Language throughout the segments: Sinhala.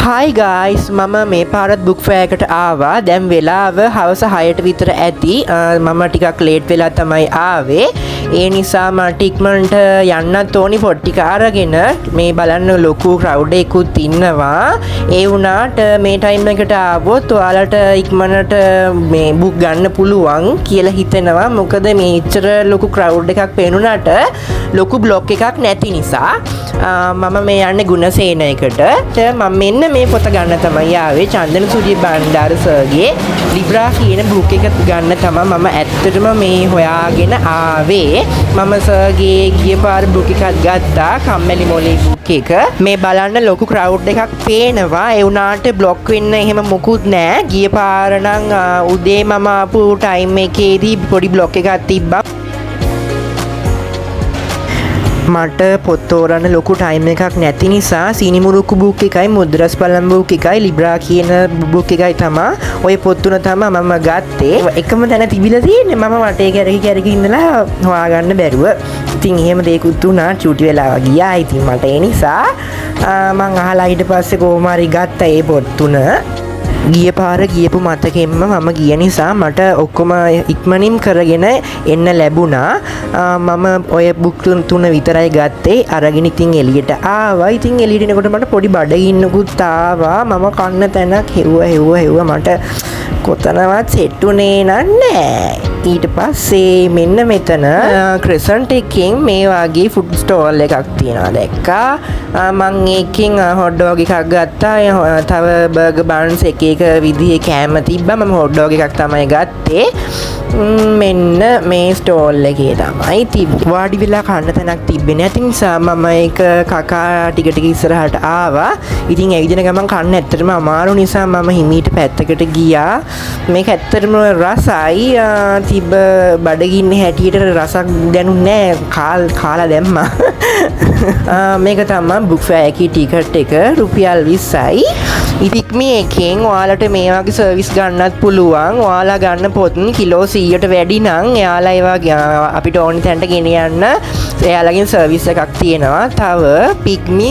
Hi guys, මම මේ පාරත් බුක් ෆෙයාර් එකට ආවා. දැන් වෙලාව හවස 6ට විතර ඇති. මම ටිකක් ලේට් වෙලා තමයි ආවේ. ඒ නිසා මට ඉක්මනට යන්නත් ඕනි පොත් ටික අරගෙන. මේ බලන්න ලොකු ක්‍රවුඩ් එකකුත් ඉන්නවා. ඒ වුණාට මේ ටයිම් එකට ආවොත් ඔයාලට ඉක්මනට මේ බුක් ගන්න පුළුවන් කියලා හිතෙනවා. මොකද මේ ඉච්චර ලොකු ක්‍රවුඩ් එකක් පේනුණාට ලොකු බ්ලොක් එකක් නැති නිසා. මම මේ යන්නේ ගුණසේන එකට. මම මෙන්න මේ පොත ගන්න තමයි ආවේ. චන්දන සූරිය බණ්ඩාර සර්ගේ ලිබ්‍රා කියන බුක් එක ගන්න තමයි මම ඇත්තටම මේ හොයාගෙන ආවේ. මම සර්ගේ ගිය පාර බුක් එකක් ගත්තා. කම්මැලි මොලේ බුක් එක. මේ බලන්න ලොකු ක්‍රවුඩ් එකක් පේනවා. ඒ වුණාට බ්ලොක් වෙන්න එහෙම මොකුත් නෑ. ගිය පාර නම් උදේ මම ආපු ටයිම් එකේදී පොඩි බ්ලොක් එකක් තිබ්බා. මට පොත් තෝරන්න ලොකු ටයිම් එකක් නැති නිසා සීනිමුරුක්කු බුක් එකයි මුද්‍රස් පළම් බුක් එකයි ලිබ්‍රා කියන බුක් එකයි තමයි ඔය පොත් තුන තමයි මම ගත්තේ. එකම තැන තිබිලා තියෙන්නේ. මම වටේ කැරකි ඉඳලා හොයාගන්න බැරුව. ඉතින් එහෙම දෙයක්ත් උනා චූටි වෙලා ගියා. ඉතින් මට ඒ නිසා මං අහලා ඊට පස්සේ කොහොම හරි ගත්තා ඒ පොත් තුන. ගිය පාර ගියපු මතකෙන්ම මම ගිය නිසා මට ඔක්කොම ඉක්මනින් කරගෙන එන්න ලැබුණා. මම ඔය බුක් තුන විතරයි ගත්තේ. අරගෙන ඉතින් එළියට ආවා. ඉතින් එළියට එනකොට මට පොඩි බඩගින්නකුත් ආවා. මම කන්න තැනක් හෙව්වා මට කොතනවත් සෙට් උනේ නැහැ. ඊට පස්සේ මෙන්න මෙතන ක්‍රසන්ට් එකකින් මේ වගේ ෆුඩ් ස්ටෝල් එකක් තියෙනවා දැක්කා. මං එකකින් හොට් ඩොග් එකක් ගත්තා. තව බර්ගර් බන්ස් එක විදිහේ කෑම තිබ්බා. මම හොට් ඩොග් එකක් තමයි ගත්තේ. මෙන්න මේ ස්ටෝල් එකේ තමයි තිබ්බේ. වාඩි වෙලා කන්න තැනක් තිබ්බේ නැති නිසා මම ඒක කකා ටික ඉස්සරහට ආවා. ඉතින් ඇවිදින ගමන් කන්න ඇත්තටම අමාරු නිසා මම හිමීට පැත්තකට ගියා. මේක ඇත්තටම රසයි. තිබ්බ බඩගින්නේ හැටියට රසක් දැනුන්නේ නැහැ. කාලා දැම්මා. මේක තමයි බුක් ෆෙයාර් එකේ ටිකට් එක රුපියල් 20යි. ඉතින් එකෙන් ඔයාලට මේ වගේ සර්විස් ගන්නත් පුළුවන්. ඔයාලා ගන්න පොත් කිලෝ 100ට වැඩි නම් එයාලා ඒවා අපිට ඕනි තැනට ගෙනියන්න එයාලගෙන් සර්විස් එකක් තියෙනවා. තව පිග්මි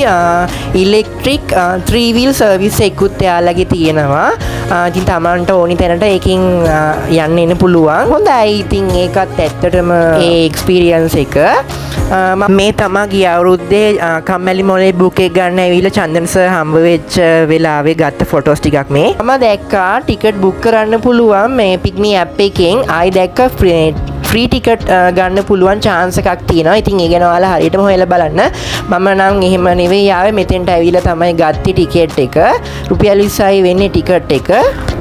ඉලෙක්ට්‍රික් 3 wheel සර්විස් එකකුත් එයාලගේ තියෙනවා. ඉතින් Tamanට ඕනි තැනට ඒකෙන් යන්න එන්න පුළුවන්. හොඳයි. ඉතින් ඒකත් ඇත්තටම ඒ එක්ස්පීරියන්ස් එක. මේ තමයි ගිය අවුරුද්දේ කම්මැලි මොලේ බුක් එක ගන්න ඇවිල්ලා චන්දන සර් හම්බ වෙච්ච වෙලාවේ ගත්ත ෆොටෝස් ටිකක් මේ. මම දැක්කා ටිකට් බුක් කරන්න පුළුවන් මේ පිග්මි ඇප් එකෙන්. ආයි දැක්කා ෆ්‍රී ටිකට් ගන්න පුළුවන් chance එකක් තියෙනවා. ඉතින් ඒ ගැන ඔයාලා හරියටම හොයලා බලන්න. මම නම් එහෙම නෙවෙයි ආවේ. මෙතෙන්ට ඇවිල්ලා තමයි ගත්තේ ටිකට් එක. රුපියල් 20යි වෙන්නේ ටිකට් එක.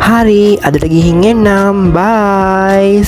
හරි අදට ගිහින් එන්නම්. බයි.